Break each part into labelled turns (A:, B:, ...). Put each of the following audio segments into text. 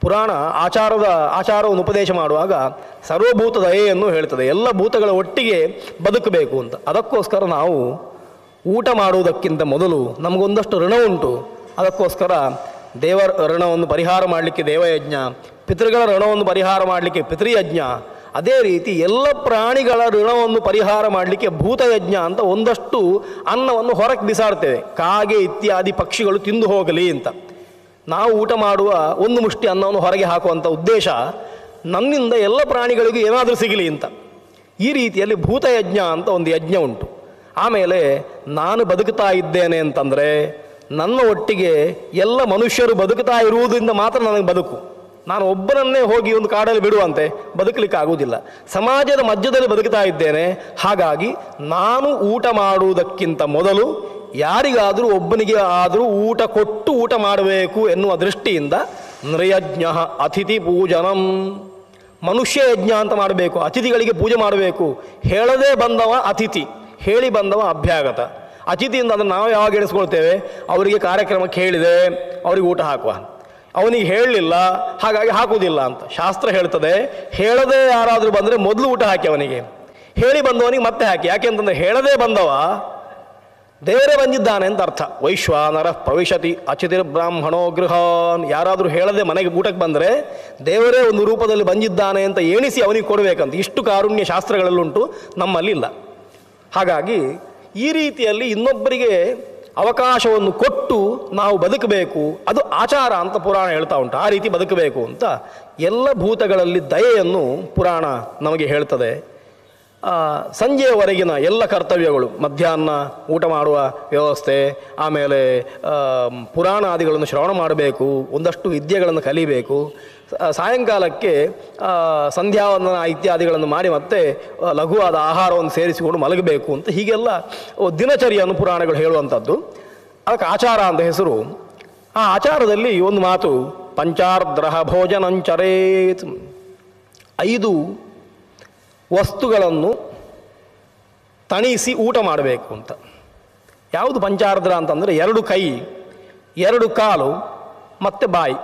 A: ಪುರಾಣ ಆಚಾರವನ್ನು ಉಪದೇಶ ಮಾಡುವಾಗ ಸರ್ವಭೂತ ದಯೆಯನ್ನು ಹೇಳ್ತದೆ. ಎಲ್ಲ ಭೂತಗಳ ಒಟ್ಟಿಗೆ ಬದುಕಬೇಕು ಅಂತ. ಅದಕ್ಕೋಸ್ಕರ ನಾವು ಊಟ ಮಾಡುವುದಕ್ಕಿಂತ ಮೊದಲು ನಮಗೊಂದಷ್ಟು ಋಣ ಉಂಟು. ಅದಕ್ಕೋಸ್ಕರ ದೇವರ ಋಣವನ್ನು ಪರಿಹಾರ ಮಾಡಲಿಕ್ಕೆ ದೇವಯಜ್ಞ, ಪಿತೃಗಳ ಋಣವನ್ನು ಪರಿಹಾರ ಮಾಡಲಿಕ್ಕೆ ಪಿತೃಯಜ್ಞ, ಅದೇ ರೀತಿ ಎಲ್ಲ ಪ್ರಾಣಿಗಳ ಋಣವನ್ನು ಪರಿಹಾರ ಮಾಡಲಿಕ್ಕೆ ಭೂತಯಜ್ಞ ಅಂತ ಒಂದಷ್ಟು ಅನ್ನವನ್ನು ಹೊರಗೆ ಬಿಸಾಡ್ತೇವೆ. ಕಾಗೆ ಇತ್ಯಾದಿ ಪಕ್ಷಿಗಳು ತಿಂದು ಹೋಗಲಿ ಅಂತ. ನಾವು ಊಟ ಮಾಡುವ ಒಂದು ಮುಷ್ಟಿ ಅನ್ನವನ್ನು ಹೊರಗೆ ಹಾಕುವಂಥ ಉದ್ದೇಶ ನನ್ನಿಂದ ಎಲ್ಲ ಪ್ರಾಣಿಗಳಿಗೂ ಏನಾದರೂ ಸಿಗಲಿ ಅಂತ. ಈ ರೀತಿಯಲ್ಲಿ ಭೂತಯಜ್ಞ ಅಂತ ಒಂದು ಯಜ್ಞ ಉಂಟು. ಆಮೇಲೆ ನಾನು ಬದುಕ್ತಾ ಇದ್ದೇನೆ ಅಂತಂದರೆ ನನ್ನ ಒಟ್ಟಿಗೆ ಎಲ್ಲ ಮನುಷ್ಯರು ಬದುಕ್ತಾ ಇರುವುದರಿಂದ ಮಾತ್ರ ನನಗೆ ಬದುಕು. ನಾನು ಒಬ್ಬನನ್ನೇ ಹೋಗಿ ಒಂದು ಕಾಡಲ್ಲಿ ಬಿಡುವಂತೆ ಬದುಕಲಿಕ್ಕೆ ಆಗುವುದಿಲ್ಲ. ಸಮಾಜದ ಮಧ್ಯದಲ್ಲಿ ಬದುಕ್ತಾ ಇದ್ದೇನೆ. ಹಾಗಾಗಿ ನಾನು ಊಟ ಮಾಡುವುದಕ್ಕಿಂತ ಮೊದಲು ಯಾರಿಗಾದರೂ ಒಬ್ಬನಿಗೆ ಆದರೂ ಊಟ ಕೊಟ್ಟು ಊಟ ಮಾಡಬೇಕು ಎನ್ನುವ ದೃಷ್ಟಿಯಿಂದ ನೃಯಜ್ಞ ಅತಿಥಿ ಪೂಜನಂ, ಮನುಷ್ಯ ಯಜ್ಞ ಅಂತ ಮಾಡಬೇಕು. ಅತಿಥಿಗಳಿಗೆ ಪೂಜೆ ಮಾಡಬೇಕು. ಹೇಳದೇ ಬಂದವ ಅತಿಥಿ, ಹೇಳಿ ಬಂದವ ಅಭ್ಯಾಗತ. ಅತಿಥಿಯಿಂದ ಅದನ್ನು ನಾವು ಯಾವಾಗ ಎಣಿಸ್ಕೊಳ್ತೇವೆ? ಅವರಿಗೆ ಕಾರ್ಯಕ್ರಮಕ್ಕೆ ಹೇಳಿದೆ, ಅವರಿಗೆ ಊಟ ಹಾಕುವ. ಅವನಿಗೆ ಹೇಳಲಿಲ್ಲ, ಹಾಗಾಗಿ ಹಾಕುವುದಿಲ್ಲ ಅಂತ ಶಾಸ್ತ್ರ ಹೇಳ್ತದೆ. ಹೇಳದೇ ಯಾರಾದರೂ ಬಂದರೆ ಮೊದಲು ಊಟ ಹಾಕಿ ಅವನಿಗೆ, ಹೇಳಿ ಬಂದವನಿಗೆ ಮತ್ತೆ ಹಾಕಿ. ಯಾಕೆ ಅಂತಂದರೆ ಹೇಳದೇ ಬಂದವ ದೇವರೇ ಬಂದಿದ್ದಾನೆ ಅಂತ ಅರ್ಥ. ವೈಶ್ವಾನರ ಪ್ರವಿಶತಿ ಅತಿಥಿರ್ ಬ್ರಾಹ್ಮಣೋ ಗೃಹಾನ್. ಯಾರಾದರೂ ಹೇಳದೆ ಮನೆಗೆ ಊಟಕ್ಕೆ ಬಂದರೆ ದೇವರೇ ಒಂದು ರೂಪದಲ್ಲಿ ಬಂದಿದ್ದಾನೆ ಅಂತ ಎಣಿಸಿ ಅವನಿಗೆ ಕೊಡಬೇಕಂತ. ಇಷ್ಟು ಕಾರುಣ್ಯ ಶಾಸ್ತ್ರಗಳಲ್ಲುಂಟು, ನಮ್ಮಲ್ಲಿ ಇಲ್ಲ. ಹಾಗಾಗಿ ಈ ರೀತಿಯಲ್ಲಿ ಇನ್ನೊಬ್ಬರಿಗೆ ಅವಕಾಶವನ್ನು ಕೊಟ್ಟು ನಾವು ಬದುಕಬೇಕು. ಅದು ಆಚಾರ ಅಂತ ಪುರಾಣ ಹೇಳ್ತಾ ಉಂಟು. ಆ ರೀತಿ ಬದುಕಬೇಕು ಅಂತ ಎಲ್ಲ ಭೂತಗಳಲ್ಲಿ ದಯೆಯನ್ನು ಪುರಾಣ ನಮಗೆ ಹೇಳ್ತದೆ. ಸಂಜೆಯವರೆಗಿನ ಎಲ್ಲ ಕರ್ತವ್ಯಗಳು, ಮಧ್ಯಾಹ್ನ ಊಟ ಮಾಡುವ ವ್ಯವಸ್ಥೆ, ಆಮೇಲೆ ಪುರಾಣಾದಿಗಳನ್ನು ಶ್ರವಣ ಮಾಡಬೇಕು, ಒಂದಷ್ಟು ವಿದ್ಯೆಗಳನ್ನು ಕಲಿಬೇಕು. ಸಾಯಂಕಾಲಕ್ಕೆ ಸಂಧ್ಯಾವಂದನ ಇತ್ಯಾದಿಗಳನ್ನು ಮಾಡಿ ಮತ್ತೆ ಲಘುವಾದ ಆಹಾರವನ್ನು ಸೇರಿಸಿಕೊಂಡು ಮಲಗಬೇಕು ಅಂತ ಹೀಗೆಲ್ಲ ದಿನಚರಿಯನ್ನು ಪುರಾಣಗಳು ಹೇಳುವಂಥದ್ದು. ಅದಕ್ಕೆ ಆಚಾರ ಅಂತ ಹೆಸರು. ಆ ಆಚಾರದಲ್ಲಿ ಒಂದು ಮಾತು, ಪಂಚಾರ್ದ್ರಹ ಭೋಜನಂಚರೇತ್, 5 ವಸ್ತುಗಳನ್ನು ತಣಿಸಿ ಊಟ ಮಾಡಬೇಕು ಅಂತ. ಯಾವುದು ಪಂಚಾರ್ದ್ರ ಅಂತಂದರೆ 2 ಕೈ, 2 ಕಾಲು ಮತ್ತು ಬಾಯಿ,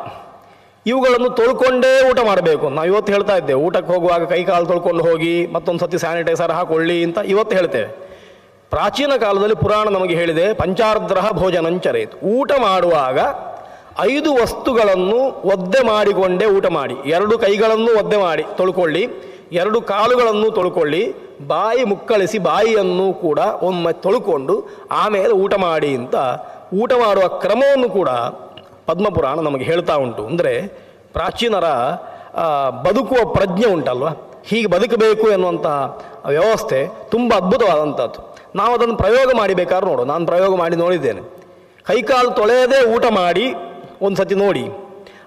A: ಇವುಗಳನ್ನು ತೊಳ್ಕೊಂಡೇ ಊಟ ಮಾಡಬೇಕು. ನಾವು ಇವತ್ತು ಹೇಳ್ತಾ ಇದ್ದೇವೆ, ಊಟಕ್ಕೆ ಹೋಗುವಾಗ ಕೈ ಕಾಲು ತೊಳ್ಕೊಂಡು ಹೋಗಿ ಮತ್ತೊಂದು ಸತಿ ಸ್ಯಾನಿಟೈಸರ್ ಹಾಕೊಳ್ಳಿ ಅಂತ ಇವತ್ತು ಹೇಳ್ತೇವೆ. ಪ್ರಾಚೀನ ಕಾಲದಲ್ಲಿ ಪುರಾಣ ನಮಗೆ ಹೇಳಿದೆ, ಪಂಚಾರ್ದ್ರಹ ಭೋಜನಂಚರೇತ್, ಊಟ ಮಾಡುವಾಗ 5 ವಸ್ತುಗಳನ್ನು ಒದ್ದೆ ಮಾಡಿಕೊಂಡೇ ಊಟ ಮಾಡಿ. 2 ಕೈಗಳನ್ನು ಒದ್ದೆ ಮಾಡಿ ತೊಳ್ಕೊಳ್ಳಿ, 2 ಕಾಲುಗಳನ್ನು ತೊಳ್ಕೊಳ್ಳಿ, ಬಾಯಿ ಮುಕ್ಕಳಿಸಿ ಬಾಯಿಯನ್ನು ಕೂಡ ಒಮ್ಮೆ ತೊಳ್ಕೊಂಡು ಆಮೇಲೆ ಊಟ ಮಾಡಿ ಅಂತ ಊಟ ಮಾಡುವ ಕ್ರಮವನ್ನು ಕೂಡ ಪದ್ಮಪುರಾಣ ನಮಗೆ ಹೇಳ್ತಾ ಉಂಟು. ಅಂದರೆ ಪ್ರಾಚೀನರ ಬದುಕುವ ಪ್ರಜ್ಞೆ ಉಂಟಲ್ವ, ಹೀಗೆ ಬದುಕಬೇಕು ಎನ್ನುವಂಥ ವ್ಯವಸ್ಥೆ ತುಂಬ ಅದ್ಭುತವಾದಂಥದ್ದು. ನಾವು ಅದನ್ನು ಪ್ರಯೋಗ ಮಾಡಿಬೇಕಾದ್ರೆ ನೋಡು, ನಾನು ಪ್ರಯೋಗ ಮಾಡಿ ನೋಡಿದ್ದೇನೆ. ಕೈಕಾಲು ತೊಳೆಯದೇ ಊಟ ಮಾಡಿ ಒಂದು ಸತಿ ನೋಡಿ,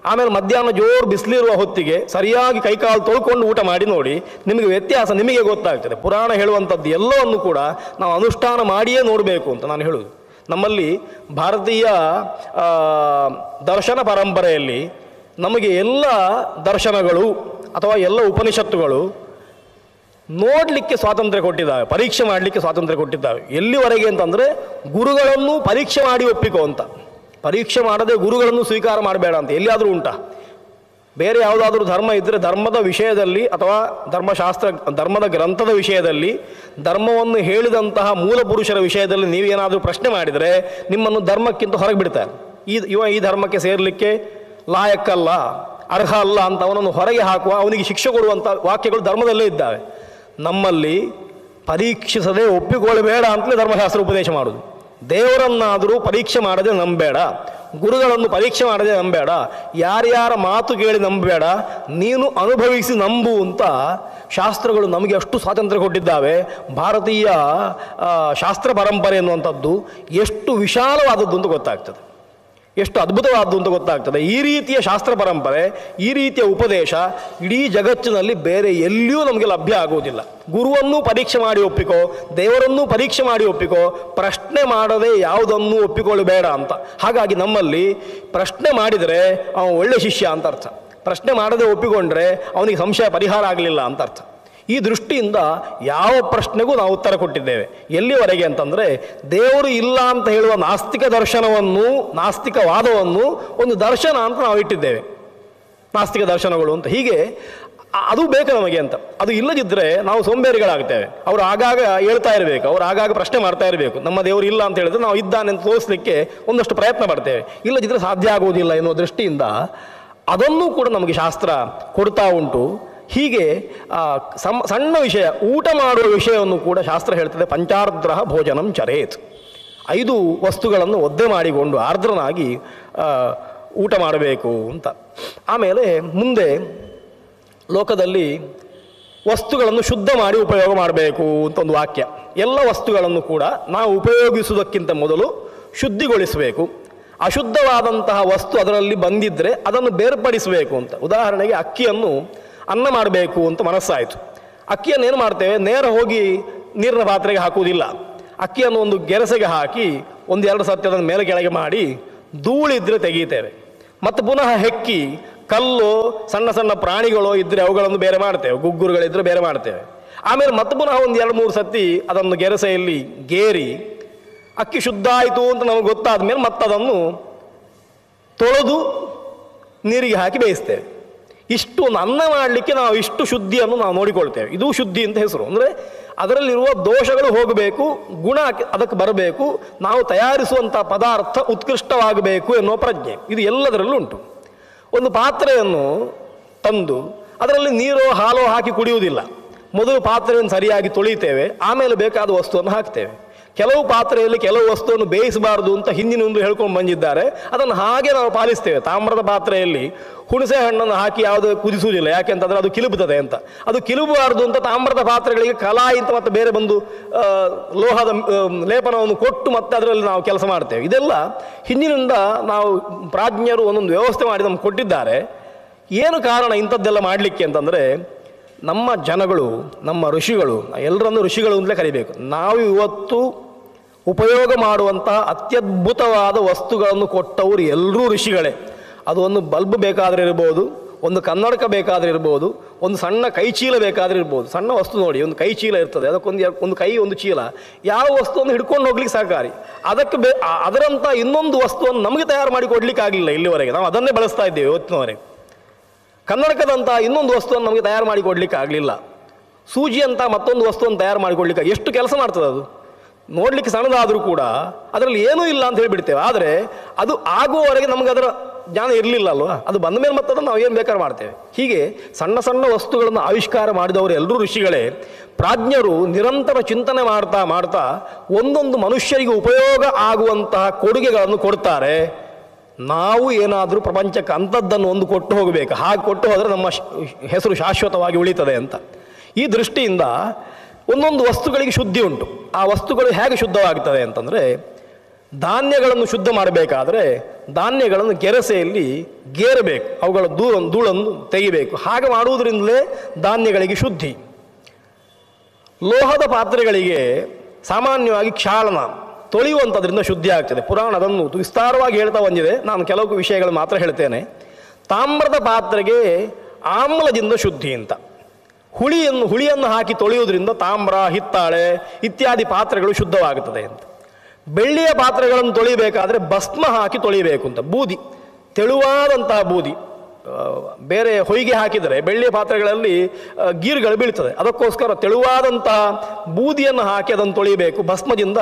A: ಆಮೇಲೆ ಮಧ್ಯಾಹ್ನ ಜೋರು ಬಿಸಿಲಿರುವ ಹೊತ್ತಿಗೆ ಸರಿಯಾಗಿ ಕೈಕಾಲು ತೊಳ್ಕೊಂಡು ಊಟ ಮಾಡಿ ನೋಡಿ, ನಿಮಗೆ ವ್ಯತ್ಯಾಸ ನಿಮಗೆ ಗೊತ್ತಾಗ್ತದೆ. ಪುರಾಣ ಹೇಳುವಂಥದ್ದು ಎಲ್ಲವನ್ನು ಕೂಡ ನಾವು ಅನುಷ್ಠಾನ ಮಾಡಿಯೇ ನೋಡಬೇಕು ಅಂತ ನಾನು ಹೇಳುವುದು. ನಮ್ಮಲ್ಲಿ ಭಾರತೀಯ ದರ್ಶನ ಪರಂಪರೆಯಲ್ಲಿ ನಮಗೆ ಎಲ್ಲ ದರ್ಶನಗಳು ಅಥವಾ ಎಲ್ಲ ಉಪನಿಷತ್ತುಗಳು ನೋಡಲಿಕ್ಕೆ ಸ್ವಾತಂತ್ರ್ಯ ಕೊಟ್ಟಿದ್ದಾವೆ, ಪರೀಕ್ಷೆ ಮಾಡಲಿಕ್ಕೆ ಸ್ವಾತಂತ್ರ್ಯ ಕೊಟ್ಟಿದ್ದಾವೆ. ಎಲ್ಲಿವರೆಗೆ ಅಂತಂದರೆ ಗುರುಗಳನ್ನು ಪರೀಕ್ಷೆ ಮಾಡಿ ಒಪ್ಪಿಕೋ ಅಂತ. ಪರೀಕ್ಷೆ ಮಾಡದೆ ಗುರುಗಳನ್ನು ಸ್ವೀಕಾರ ಮಾಡಬೇಡ ಅಂತ ಎಲ್ಲಿಯಾದರೂ ಉಂಟಾ? ಬೇರೆ ಯಾವುದಾದ್ರೂ ಧರ್ಮ ಇದ್ದರೆ ಧರ್ಮದ ವಿಷಯದಲ್ಲಿ ಅಥವಾ ಧರ್ಮದ ಗ್ರಂಥದ ವಿಷಯದಲ್ಲಿ, ಧರ್ಮವನ್ನು ಹೇಳಿದಂತಹ ಮೂಲ ಪುರುಷರ ವಿಷಯದಲ್ಲಿ ನೀವೇನಾದರೂ ಪ್ರಶ್ನೆ ಮಾಡಿದರೆ ನಿಮ್ಮನ್ನು ಧರ್ಮಕ್ಕಿಂತ ಹೊರಗೆ ಬಿಡ್ತಾರೆ. ಈ ಧರ್ಮಕ್ಕೆ ಸೇರಲಿಕ್ಕೆ ಲಾಯಕ್ಕಲ್ಲ, ಅರ್ಹ ಅಲ್ಲ ಅಂತ ಅವನನ್ನು ಹೊರಗೆ ಹಾಕುವ, ಅವನಿಗೆ ಶಿಕ್ಷೆ ಕೊಡುವಂಥ ವಾಕ್ಯಗಳು ಧರ್ಮದಲ್ಲೇ ಇದ್ದಾವೆ. ನಮ್ಮಲ್ಲಿ ಪರೀಕ್ಷಿಸದೆ ಒಪ್ಪಿಕೊಳ್ಳಬೇಡ ಅಂತಲೇ ಧರ್ಮಶಾಸ್ತ್ರ ಉಪದೇಶ ಮಾಡೋದು. ದೇವರನ್ನಾದರೂ ಪರೀಕ್ಷೆ ಮಾಡದೆ ನಂಬೇಡ, ಗುರುಗಳನ್ನು ಪರೀಕ್ಷೆ ಮಾಡದೆ ನಂಬೇಡ, ಯಾರ್ಯಾರ ಮಾತು ಕೇಳಿ ನಂಬಬೇಡ, ನೀನು ಅನುಭವಿಸಿ ನಂಬು ಅಂತ ಶಾಸ್ತ್ರಗಳು ನಮಗೆ ಅಷ್ಟು ಸ್ವಾತಂತ್ರ್ಯ ಕೊಟ್ಟಿದ್ದಾವೆ. ಭಾರತೀಯ ಶಾಸ್ತ್ರ ಪರಂಪರೆ ಎನ್ನುವಂಥದ್ದು ಎಷ್ಟು ವಿಶಾಲವಾದದ್ದು ಅಂತ ಗೊತ್ತಾಗ್ತದೆ, ಎಷ್ಟು ಅದ್ಭುತವಾದ್ದು ಅಂತ ಗೊತ್ತಾಗ್ತದೆ. ಈ ರೀತಿಯ ಶಾಸ್ತ್ರ ಪರಂಪರೆ, ಈ ರೀತಿಯ ಉಪದೇಶ ಇಡೀ ಜಗತ್ತಿನಲ್ಲಿ ಬೇರೆ ಎಲ್ಲಿಯೂ ನಮಗೆ ಲಭ್ಯ ಆಗುವುದಿಲ್ಲ. ಗುರುವನ್ನೂ ಪರೀಕ್ಷೆ ಮಾಡಿ ಒಪ್ಪಿಕೋ, ದೇವರನ್ನೂ ಪರೀಕ್ಷೆ ಮಾಡಿ ಒಪ್ಪಿಕೋ, ಪ್ರಶ್ನೆ ಮಾಡದೆ ಯಾವುದನ್ನೂ ಒಪ್ಪಿಕೊಳ್ಳಬೇಡ ಅಂತ. ಹಾಗಾಗಿ ನಮ್ಮಲ್ಲಿ ಪ್ರಶ್ನೆ ಮಾಡಿದರೆ ಅವನು ಒಳ್ಳೆ ಶಿಷ್ಯ ಅಂತ ಅರ್ಥ, ಪ್ರಶ್ನೆ ಮಾಡದೆ ಒಪ್ಪಿಕೊಂಡ್ರೆ ಅವನಿಗೆ ಸಂಶಯ ಪರಿಹಾರ ಆಗಲಿಲ್ಲ ಅಂತ ಅರ್ಥ. ಈ ದೃಷ್ಟಿಯಿಂದ ಯಾವ ಪ್ರಶ್ನೆಗೂ ನಾವು ಉತ್ತರ ಕೊಟ್ಟಿದ್ದೇವೆ. ಎಲ್ಲಿವರೆಗೆ ಅಂತಂದರೆ, ದೇವರು ಇಲ್ಲ ಅಂತ ಹೇಳುವ ನಾಸ್ತಿಕ ದರ್ಶನವನ್ನು, ನಾಸ್ತಿಕವಾದವನ್ನು ಒಂದು ದರ್ಶನ ಅಂತ ನಾವು ಇಟ್ಟಿದ್ದೇವೆ. ನಾಸ್ತಿಕ ದರ್ಶನಗಳು ಅಂತ. ಹೀಗೆ ಅದು ಬೇಕು ನಮಗೆ ಅಂತ. ಅದು ಇಲ್ಲದಿದ್ದರೆ ನಾವು ಸೋಂಬೇರಿಗಳಾಗ್ತೇವೆ. ಅವರು ಆಗಾಗ ಹೇಳ್ತಾ ಇರಬೇಕು, ಅವರು ಆಗಾಗ ಪ್ರಶ್ನೆ ಮಾಡ್ತಾ ಇರಬೇಕು. ನಮ್ಮ ದೇವರು ಇಲ್ಲ ಅಂತ ಹೇಳಿದ್ರೆ ನಾವು ಇದ್ದಾನೆ ಅಂತ ತೋರಿಸಲಿಕ್ಕೆ ಒಂದಷ್ಟು ಪ್ರಯತ್ನ ಪಡ್ತೇವೆ. ಇಲ್ಲದಿದ್ದರೆ ಸಾಧ್ಯ ಆಗುವುದಿಲ್ಲ ಎನ್ನುವ ದೃಷ್ಟಿಯಿಂದ ಅದನ್ನೂ ಕೂಡ ನಮಗೆ ಶಾಸ್ತ್ರ ಕೊಡ್ತಾ ಉಂಟು. ಹೀಗೆ ಸಣ್ಣ ವಿಷಯ, ಊಟ ಮಾಡುವ ವಿಷಯವನ್ನು ಕೂಡ ಶಾಸ್ತ್ರ ಹೇಳ್ತದೆ. ಪಂಚಾರ್ದ್ರ ಭೋಜನಂ ಚರೇತ್. 5 ವಸ್ತುಗಳನ್ನು ಒದ್ದೆ ಮಾಡಿಕೊಂಡು ಆರ್ದ್ರನಾಗಿ ಊಟ ಮಾಡಬೇಕು ಅಂತ. ಆಮೇಲೆ ಮುಂದೆ ಲೋಕದಲ್ಲಿ ವಸ್ತುಗಳನ್ನು ಶುದ್ಧ ಮಾಡಿ ಉಪಯೋಗ ಮಾಡಬೇಕು ಅಂತ ಒಂದು ವಾಕ್ಯ. ಎಲ್ಲ ವಸ್ತುಗಳನ್ನು ಕೂಡ ನಾವು ಉಪಯೋಗಿಸುವುದಕ್ಕಿಂತ ಮೊದಲು ಶುದ್ಧಿಗೊಳಿಸಬೇಕು. ಅಶುದ್ಧವಾದಂತಹ ವಸ್ತು ಅದರಲ್ಲಿ ಬಂದಿದ್ದರೆ ಅದನ್ನು ಬೇರ್ಪಡಿಸಬೇಕು ಅಂತ. ಉದಾಹರಣೆಗೆ ಅಕ್ಕಿಯನ್ನು ಅನ್ನ ಮಾಡಬೇಕು ಅಂತ ಮನಸ್ಸಾಯಿತು. ಅಕ್ಕಿಯನ್ನು ಏನು ಮಾಡ್ತೇವೆ, ನೇರ ಹೋಗಿ ನೀರಿನ ಪಾತ್ರೆಗೆ ಹಾಕುವುದಿಲ್ಲ. ಅಕ್ಕಿಯನ್ನು ಒಂದು ಗೆರಸೆಗೆ ಹಾಕಿ 1-2 ಸತಿ ಅದನ್ನು ಮೇಲೆ ಕೆಳಗೆ ಮಾಡಿ ಧೂಳಿದ್ರೆ ತೆಗೀತೇವೆ. ಮತ್ತು ಪುನಃ ಹೆಕ್ಕಿ ಕಲ್ಲು ಸಣ್ಣ ಸಣ್ಣ ಪ್ರಾಣಿಗಳು ಇದ್ದರೆ ಅವುಗಳನ್ನು ಬೇರೆ ಮಾಡ್ತೇವೆ, ಗುಗ್ಗುರುಗಳಿದ್ದರೆ ಬೇರೆ ಮಾಡ್ತೇವೆ. ಆಮೇಲೆ ಮತ್ತೆ ಪುನಃ 1-2-3 ಸತಿ ಅದನ್ನು ಗೆರಸೆಯಲ್ಲಿ ಗೇರಿ ಅಕ್ಕಿ ಶುದ್ಧ ಆಯಿತು ಅಂತ ನಮಗೆ ಗೊತ್ತಾದ ಮೇಲೆ ಮತ್ತದನ್ನು ತೊಳೆದು ನೀರಿಗೆ ಹಾಕಿ ಬೇಯಿಸ್ತೇವೆ. ಇಷ್ಟು ಒಂದು ಅನ್ನ ಮಾಡಲಿಕ್ಕೆ ನಾವು ಇಷ್ಟು ಶುದ್ಧಿಯನ್ನು ನಾವು ನೋಡಿಕೊಳ್ತೇವೆ. ಇದು ಶುದ್ಧಿ ಅಂತ ಹೆಸರು. ಅಂದರೆ ಅದರಲ್ಲಿರುವ ದೋಷಗಳು ಹೋಗಬೇಕು, ಗುಣ ಅದಕ್ಕೆ ಬರಬೇಕು, ನಾವು ತಯಾರಿಸುವಂಥ ಪದಾರ್ಥ ಉತ್ಕೃಷ್ಟವಾಗಬೇಕು ಎನ್ನುವ ಪ್ರಜ್ಞೆ ಇದು ಎಲ್ಲದರಲ್ಲೂ ಉಂಟು. ಒಂದು ಪಾತ್ರೆಯನ್ನು ತಂದು ಅದರಲ್ಲಿ ನೀರೋ ಹಾಲೋ ಹಾಕಿ ಕುಡಿಯುವುದಿಲ್ಲ. ಮೊದಲು ಪಾತ್ರೆಯನ್ನು ಸರಿಯಾಗಿ ತೊಳಿತೇವೆ, ಆಮೇಲೆ ಬೇಕಾದ ವಸ್ತುವನ್ನು ಹಾಕ್ತೇವೆ. ಕೆಲವು ಪಾತ್ರೆಯಲ್ಲಿ ಕೆಲವು ವಸ್ತುವನ್ನು ಬೇಯಿಸಬಾರ್ದು ಅಂತ ಹಿಂದಿನಿಂದ ಹೇಳ್ಕೊಂಡು ಬಂದಿದ್ದಾರೆ. ಅದನ್ನು ಹಾಗೆ ನಾವು ಪಾಲಿಸ್ತೇವೆ. ತಾಮ್ರದ ಪಾತ್ರೆಯಲ್ಲಿ ಹುಣಸೆ ಹಣ್ಣನ್ನು ಹಾಕಿ ಯಾವುದೇ ಕುದಿಸುವುದಿಲ್ಲ, ಯಾಕೆಂತಂದರೆ ಅದು ಕಿಲುಬುತ್ತದೆ ಅಂತ. ಅದು ಕಿಲುಬಾರ್ದು ಅಂತ ತಾಮ್ರದ ಪಾತ್ರೆಗಳಿಗೆ ಕಲಾಯಿ ಅಂತ ಮತ್ತೆ ಬೇರೆ ಬಂದು ಲೋಹದ ಲೇಪನವನ್ನು ಕೊಟ್ಟು ಮತ್ತೆ ಅದರಲ್ಲಿ ನಾವು ಕೆಲಸ ಮಾಡ್ತೇವೆ. ಇದೆಲ್ಲ ಹಿಂದಿನಿಂದ ನಾವು ಪ್ರಾಜ್ಞರು ಒಂದೊಂದು ವ್ಯವಸ್ಥೆ ಮಾಡಿ ನಮ್ಗೆ ಕೊಟ್ಟಿದ್ದಾರೆ. ಏನು ಕಾರಣ ಇಂಥದ್ದೆಲ್ಲ ಮಾಡಲಿಕ್ಕೆ ಅಂತಂದರೆ, ನಮ್ಮ ಜನಗಳು, ನಮ್ಮ ಋಷಿಗಳು, ಎಲ್ಲರನ್ನೂ ಋಷಿಗಳು ಅಂತಲೇ ಕರಿಬೇಕು. ನಾವು ಇವತ್ತು ಉಪಯೋಗ ಮಾಡುವಂತಹ ಅತ್ಯದ್ಭುತವಾದ ವಸ್ತುಗಳನ್ನು ಕೊಟ್ಟವರು ಎಲ್ಲರೂ ಋಷಿಗಳೇ. ಅದು ಒಂದು ಬಲ್ಬ್ ಬೇಕಾದರೆ ಇರ್ಬೋದು, ಒಂದು ಕನ್ನಡಕ ಬೇಕಾದರೆ ಇರ್ಬೋದು, ಒಂದು ಸಣ್ಣ ಕೈ ಚೀಲ ಬೇಕಾದರೆ ಇರ್ಬೋದು. ಸಣ್ಣ ವಸ್ತು ನೋಡಿ, ಒಂದು ಕೈ ಚೀಲ ಇರ್ತದೆ, ಅದಕ್ಕೊಂದು ಕೈ ಒಂದು ಚೀಲ, ಯಾವ ವಸ್ತುವನ್ನು ಹಿಡ್ಕೊಂಡು ಹೋಗ್ಲಿಕ್ಕೆ ಸಹಕಾರಿ. ಅದಕ್ಕೆ ಅದರಂಥ ಇನ್ನೊಂದು ವಸ್ತುವನ್ನು ನಮಗೆ ತಯಾರು ಮಾಡಿ ಕೊಡ್ಲಿಕ್ಕೆ ಆಗಲಿಲ್ಲ ಇಲ್ಲಿವರೆಗೆ. ನಾವು ಅದನ್ನೇ ಬಳಸ್ತಾ ಇದ್ದೇವೆ ಇವತ್ತಿನವರೆಗೆ. ಕನ್ನಡಕದಂಥ ಇನ್ನೊಂದು ವಸ್ತುವನ್ನು ನಮಗೆ ತಯಾರು ಮಾಡಿ ಕೊಡಲಿಕ್ಕೆ ಆಗಲಿಲ್ಲ. ಸೂಜಿ ಅಂತ ಮತ್ತೊಂದು ವಸ್ತುವನ್ನು ತಯಾರು ಮಾಡಿಕೊಡ್ಲಿಕ್ಕೆ ಎಷ್ಟು ಕೆಲಸ ಮಾಡ್ತದೆ ಅದು. ನೋಡಲಿಕ್ಕೆ ಸಣ್ಣದಾದರೂ ಕೂಡ ಅದರಲ್ಲಿ ಏನೂ ಇಲ್ಲ ಅಂತ ಹೇಳಿಬಿಡ್ತೇವೆ. ಆದರೆ ಅದು ಆಗುವವರೆಗೆ ನಮಗೆ ಅದರ ಜ್ಞಾನ ಇರಲಿಲ್ಲ ಅಲ್ವಾ. ಅದು ಬಂದ ಮೇಲೆ ಮತ್ತೆ ಅದನ್ನು ನಾವು ಏನು ಬೇಕಾದ್ರೂ ಮಾಡ್ತೇವೆ. ಹೀಗೆ ಸಣ್ಣ ಸಣ್ಣ ವಸ್ತುಗಳನ್ನು ಆವಿಷ್ಕಾರ ಮಾಡಿದವರು ಎಲ್ಲರೂ ಋಷಿಗಳೇ. ಪ್ರಾಜ್ಞರು ನಿರಂತರ ಚಿಂತನೆ ಮಾಡ್ತಾ ಮಾಡ್ತಾ ಒಂದೊಂದು ಮನುಷ್ಯರಿಗೆ ಉಪಯೋಗ ಆಗುವಂತಹ ಕೊಡುಗೆಗಳನ್ನು ಕೊಡ್ತಾರೆ. ನಾವು ಏನಾದರೂ ಪ್ರಪಂಚಕ್ಕೆ ಅಂಥದ್ದನ್ನು ಒಂದು ಕೊಟ್ಟು ಹೋಗಬೇಕು. ಹಾಗೆ ಕೊಟ್ಟು ಹೋದರೆ ನಮ್ಮ ಹೆಸರು ಶಾಶ್ವತವಾಗಿ ಉಳಿತದೆ ಅಂತ. ಈ ದೃಷ್ಟಿಯಿಂದ ಒಂದೊಂದು ವಸ್ತುಗಳಿಗೆ ಶುದ್ಧಿ ಉಂಟು. ಆ ವಸ್ತುಗಳು ಹೇಗೆ ಶುದ್ಧವಾಗ್ತದೆ ಅಂತಂದರೆ, ಧಾನ್ಯಗಳನ್ನು ಶುದ್ಧ ಮಾಡಬೇಕಾದ್ರೆ ಧಾನ್ಯಗಳನ್ನು ಗೆರಸೆಯಲ್ಲಿ ಗೇರಬೇಕು, ಅವುಗಳ ಧೂಳನ್ನು ತೆಗಿಬೇಕು. ಹಾಗೆ ಮಾಡುವುದರಿಂದಲೇ ಧಾನ್ಯಗಳಿಗೆ ಶುದ್ಧಿ. ಲೋಹದ ಪಾತ್ರೆಗಳಿಗೆ ಸಾಮಾನ್ಯವಾಗಿ ಕ್ಷಾಳನ ತೊಳೆಯುವಂಥದ್ರಿಂದ ಶುದ್ಧಿ ಆಗ್ತದೆ. ಪುರಾಣ ಅದನ್ನು ವಿಸ್ತಾರವಾಗಿ ಹೇಳ್ತಾ ಬಂದಿದೆ. ನಾನು ಕೆಲವು ವಿಷಯಗಳು ಮಾತ್ರ ಹೇಳ್ತೇನೆ. ತಾಮ್ರದ ಪಾತ್ರೆಗೆ ಆಮ್ಲದಿಂದ ಶುದ್ಧಿ ಅಂತ. ಹುಳಿಯನ್ನು ಹಾಕಿ ತೊಳೆಯುವುದರಿಂದ ತಾಮ್ರ, ಹಿತ್ತಾಳೆ ಇತ್ಯಾದಿ ಪಾತ್ರೆಗಳು ಶುದ್ಧವಾಗುತ್ತದೆ ಅಂತ. ಬೆಳ್ಳಿಯ ಪಾತ್ರೆಗಳನ್ನು ತೊಳಿಬೇಕಾದ್ರೆ ಭಸ್ಮ ಹಾಕಿ ತೊಳಿಬೇಕು ಅಂತ. ಬೂದಿ, ತೆಳುವಾದಂತಹ ಬೂದಿ, ಬೇರೆ ಹೊಯ್ಗೆ ಹಾಕಿದರೆ ಬೆಳ್ಳಿಯ ಪಾತ್ರೆಗಳಲ್ಲಿ ಗೀರುಗಳು ಬೀಳ್ತದೆ. ಅದಕ್ಕೋಸ್ಕರ ತೆಳುವಾದಂತಹ ಬೂದಿಯನ್ನು ಹಾಕಿ ಅದನ್ನು ತೊಳಿಬೇಕು. ಭಸ್ಮದಿಂದ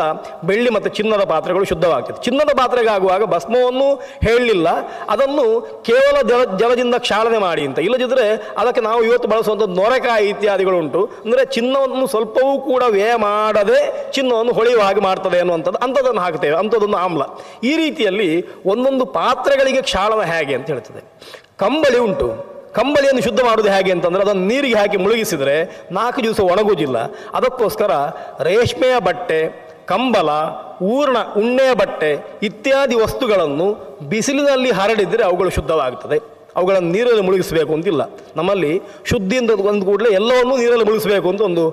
A: ಬೆಳ್ಳಿ ಮತ್ತು ಚಿನ್ನದ ಪಾತ್ರೆಗಳು ಶುದ್ಧವಾಗ್ತದೆ. ಚಿನ್ನದ ಪಾತ್ರೆಗಾಗುವಾಗ ಭಸ್ಮವನ್ನು ಹೇಳಲಿಲ್ಲ, ಅದನ್ನು ಕೇವಲ ಜಲದಿಂದ ಕ್ಷಾಳನೆ ಮಾಡಿ ಅಂತ. ಇಲ್ಲದಿದ್ದರೆ ಅದಕ್ಕೆ ನಾವು ಇವತ್ತು ಬಳಸುವಂಥದ್ದು ನೊರೆಕಾಯಿ ಇತ್ಯಾದಿಗಳು ಉಂಟು. ಅಂದರೆ ಚಿನ್ನವನ್ನು ಸ್ವಲ್ಪವೂ ಕೂಡ ವ್ಯಯ ಮಾಡದೆ ಚಿನ್ನವನ್ನು ಹೊಳೆಯುವ ಹಾಗೆ ಮಾಡ್ತದೆ ಅನ್ನುವಂಥದ್ದು, ಅಂಥದ್ದನ್ನು ಹಾಕ್ತೇವೆ. ಅಂಥದ್ದೊಂದು ಆಮ್ಲ. ಈ ರೀತಿಯಲ್ಲಿ ಒಂದೊಂದು ಪಾತ್ರೆಗಳಿಗೆ ಕ್ಷಾಳನ ಹೇಗೆ ಅಂತ ಹೇಳ್ತದೆ. ಕಂಬಳಿ ಉಂಟು. ಕಂಬಳಿಯನ್ನು ಶುದ್ಧ ಮಾಡುವುದು ಹೇಗೆ ಅಂತಂದರೆ, ಅದನ್ನು ನೀರಿಗೆ ಹಾಕಿ ಮುಳುಗಿಸಿದರೆ 4 ದಿವಸ ಒಣಗುವುದಿಲ್ಲ. ಅದಕ್ಕೋಸ್ಕರ ರೇಷ್ಮೆಯ ಬಟ್ಟೆ, ಕಂಬಳ, ಉಣ್ಣೆಯ ಬಟ್ಟೆ ಇತ್ಯಾದಿ ವಸ್ತುಗಳನ್ನು ಬಿಸಿಲಿನಲ್ಲಿ ಹರಡಿದರೆ ಅವುಗಳು ಶುದ್ಧವಾಗುತ್ತದೆ. ಅವುಗಳನ್ನು ನೀರಲ್ಲಿ ಮುಳುಗಿಸಬೇಕು ಅಂತಿಲ್ಲ. ನಮ್ಮಲ್ಲಿ ಶುದ್ಧಿಯಿಂದ ಒಂದು ಕೂಡಲೇ ಎಲ್ಲವನ್ನೂ ನೀರಲ್ಲಿ ಮುಳುಗಿಸಬೇಕು ಅಂತ ಒಂದು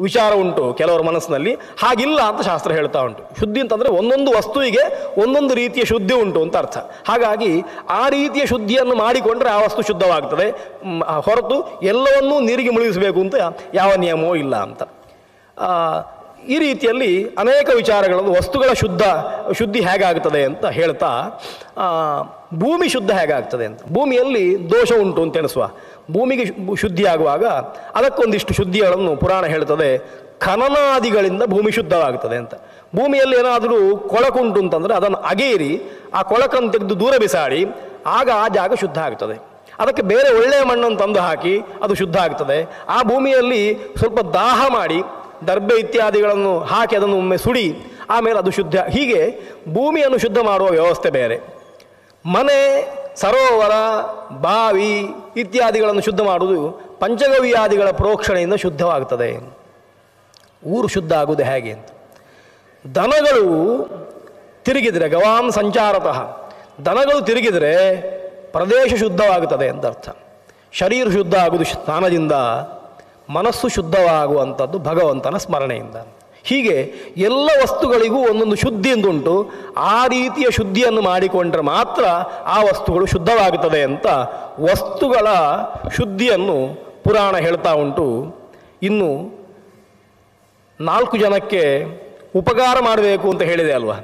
A: ವಿಚಾರ ಉಂಟು ಕೆಲವರ ಮನಸ್ಸಿನಲ್ಲಿ. ಹಾಗಿಲ್ಲ ಅಂತ ಶಾಸ್ತ್ರ ಹೇಳ್ತಾ ಉಂಟು. ಶುದ್ಧಿ ಅಂತಂದರೆ ಒಂದೊಂದು ವಸ್ತುವಿಗೆ ಒಂದೊಂದು ರೀತಿಯ ಶುದ್ಧಿ ಉಂಟು ಅಂತ ಅರ್ಥ. ಹಾಗಾಗಿ ಆ ರೀತಿಯ ಶುದ್ಧಿಯನ್ನು ಮಾಡಿಕೊಂಡ್ರೆ ಆ ವಸ್ತು ಶುದ್ಧವಾಗ್ತದೆ, ಹೊರತು ಎಲ್ಲವನ್ನೂ ನೀರಿಗೆ ಮುಳುಗಿಸಬೇಕು ಅಂತ ಯಾವ ನಿಯಮವೂ ಇಲ್ಲ ಅಂತ. ಈ ರೀತಿಯಲ್ಲಿ ಅನೇಕ ವಿಚಾರಗಳನ್ನು ವಸ್ತುಗಳ ಶುದ್ಧಿ ಹೇಗಾಗ್ತದೆ ಅಂತ ಹೇಳ್ತಾ ಭೂಮಿ ಶುದ್ಧ ಹೇಗಾಗ್ತದೆ ಅಂತ. ಭೂಮಿಯಲ್ಲಿ ದೋಷ ಉಂಟು ಅಂತ ಎಣಿಸುವ, ಭೂಮಿಗೆ ಶುದ್ಧಿ ಆಗುವಾಗ ಅದಕ್ಕೊಂದಿಷ್ಟು ಶುದ್ಧಿಗಳನ್ನು ಪುರಾಣ ಹೇಳ್ತದೆ. ಖನನಾದಿಗಳಿಂದ ಭೂಮಿ ಶುದ್ಧವಾಗ್ತದೆ ಅಂತ. ಭೂಮಿಯಲ್ಲಿ ಏನಾದರೂ ಕೊಳಕುಂಟು ಅಂತಂದರೆ ಅದನ್ನು ಅಗೇರಿ ಆ ಕೊಳಕನ್ನು ತೆಗೆದು ದೂರ ಬಿಸಾಡಿ, ಆಗ ಆ ಜಾಗ ಶುದ್ಧ ಆಗ್ತದೆ. ಅದಕ್ಕೆ ಬೇರೆ ಒಳ್ಳೆಯ ಮಣ್ಣನ್ನು ತಂದು ಹಾಕಿ ಅದು ಶುದ್ಧ ಆಗ್ತದೆ. ಆ ಭೂಮಿಯಲ್ಲಿ ಸ್ವಲ್ಪ ದಾಹ ಮಾಡಿ ದರ್ಬೆ ಇತ್ಯಾದಿಗಳನ್ನು ಹಾಕಿ ಅದನ್ನು ಒಮ್ಮೆ ಸುಡಿ ಆಮೇಲೆ ಅದು ಶುದ್ಧ. ಹೀಗೆ ಭೂಮಿಯನ್ನು ಶುದ್ಧ ಮಾಡುವ ವ್ಯವಸ್ಥೆ ಬೇರೆ. ಮನೆ, ಸರೋವರ, ಬಾವಿ ಇತ್ಯಾದಿಗಳನ್ನು ಶುದ್ಧ ಮಾಡುವುದು ಪಂಚಗವ್ಯಾದಿಗಳ ಪ್ರೋಕ್ಷಣೆಯಿಂದ ಶುದ್ಧವಾಗ್ತದೆ. ಊರು ಶುದ್ಧ ಆಗುವುದು ಹೇಗೆ ಅಂತ. ದನಗಳು ತಿರುಗಿದರೆ, ಗವಾಂ ಸಂಚಾರತಃ, ದನಗಳು ತಿರುಗಿದರೆ ಪ್ರದೇಶ ಶುದ್ಧವಾಗುತ್ತದೆ ಅಂತ ಅರ್ಥ. ಶರೀರ ಶುದ್ಧ ಆಗುವುದು ಸ್ನಾನದಿಂದ, ಮನಸ್ಸು ಶುದ್ಧವಾಗುವಂಥದ್ದು ಭಗವಂತನ ಸ್ಮರಣೆಯಿಂದ. ಹೀಗೆ ಎಲ್ಲ ವಸ್ತುಗಳಿಗೂ ಒಂದೊಂದು ಶುದ್ಧಿ ಎಂದುಂಟು. ಆ ರೀತಿಯ ಶುದ್ಧಿಯನ್ನು ಮಾಡಿಕೊಂಡ್ರೆ ಮಾತ್ರ ಆ ವಸ್ತುಗಳು ಶುದ್ಧವಾಗುತ್ತದೆ ಅಂತ ವಸ್ತುಗಳ ಶುದ್ಧಿಯನ್ನು ಪುರಾಣ ಹೇಳ್ತಾ ಉಂಟು. ಇನ್ನು 4 ಜನಕ್ಕೆ ಉಪಕಾರ ಮಾಡಬೇಕು ಅಂತ ಹೇಳಿದೆ ಅಲ್ವಾ,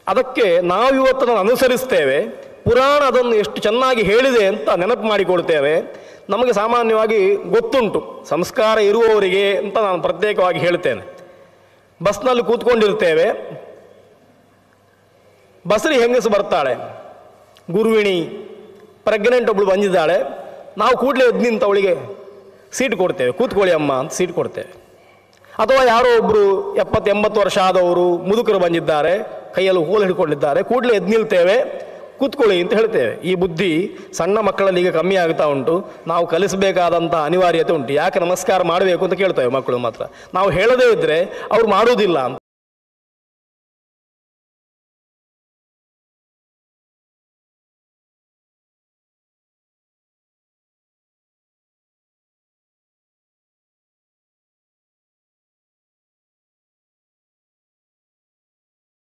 A: ಅದಕ್ಕೆ ನಾವಿವತ್ತು ನಾನು ಅನುಸರಿಸ್ತೇವೆ. ಪುರಾಣ ಅದನ್ನು ಎಷ್ಟು ಚೆನ್ನಾಗಿ ಹೇಳಿದೆ ಅಂತ ನೆನಪು ಮಾಡಿಕೊಳ್ತೇವೆ. ನಮಗೆ ಸಾಮಾನ್ಯವಾಗಿ ಗೊತ್ತುಂಟು, ಸಂಸ್ಕಾರ ಇರುವವರಿಗೆ ಅಂತ ನಾನು ಪ್ರತ್ಯೇಕವಾಗಿ ಹೇಳ್ತೇನೆ. ಬಸ್ನಲ್ಲಿ ಕೂತ್ಕೊಂಡಿರ್ತೇವೆ, ಬಸರಿ ಹೆಂಗಸು ಬರ್ತಾಳೆ, ಗುರುವಿಣಿ ಪ್ರೆಗ್ನೆಂಟ್ ಒಬ್ಳು ಬಂದಿದ್ದಾಳೆ. ನಾವು ಕೂಡಲೇ ಎದ್ದು ನಿಂತು ಅವಳಿಗೆ ಸೀಟ್ ಕೊಡ್ತೇವೆ, ಕೂತ್ಕೊಳ್ಳಿ ಅಮ್ಮ ಅಂತ ಸೀಟ್ ಕೊಡ್ತೇವೆ. ಅಥವಾ ಯಾರೋ ಒಬ್ಬರು 70-80 ವರ್ಷ ಆದವರು ಮುದುಕರು ಬಂದಿದ್ದಾರೆ, ಕೈಯಲ್ಲಿ ಹೋಲು ಹಿಡ್ಕೊಂಡಿದ್ದಾರೆ, ಕೂಡಲೇ ಎದ್ದು ನಿಲ್ತೇವೆ, ಕೂತ್ಕೊಳ್ಳಿ ಅಂತ ಹೇಳ್ತೇವೆ. ಈ ಬುದ್ಧಿ ಸಣ್ಣ ಮಕ್ಕಳಲ್ಲಿ ಈಗ ಕಮ್ಮಿ ಆಗ್ತಾ ಉಂಟು. ನಾವು ಕಲಿಸಬೇಕಾದಂಥ ಅನಿವಾರ್ಯತೆ ಉಂಟು. ಯಾಕೆ ನಮಸ್ಕಾರ ಮಾಡಬೇಕು ಅಂತ ಕೇಳ್ತೇವೆ ಮಕ್ಕಳು ಮಾತ್ರ. ನಾವು ಹೇಳದೇ ಇದ್ದರೆ ಅವ್ರು ಮಾಡುವುದಿಲ್ಲ ಅಂತ.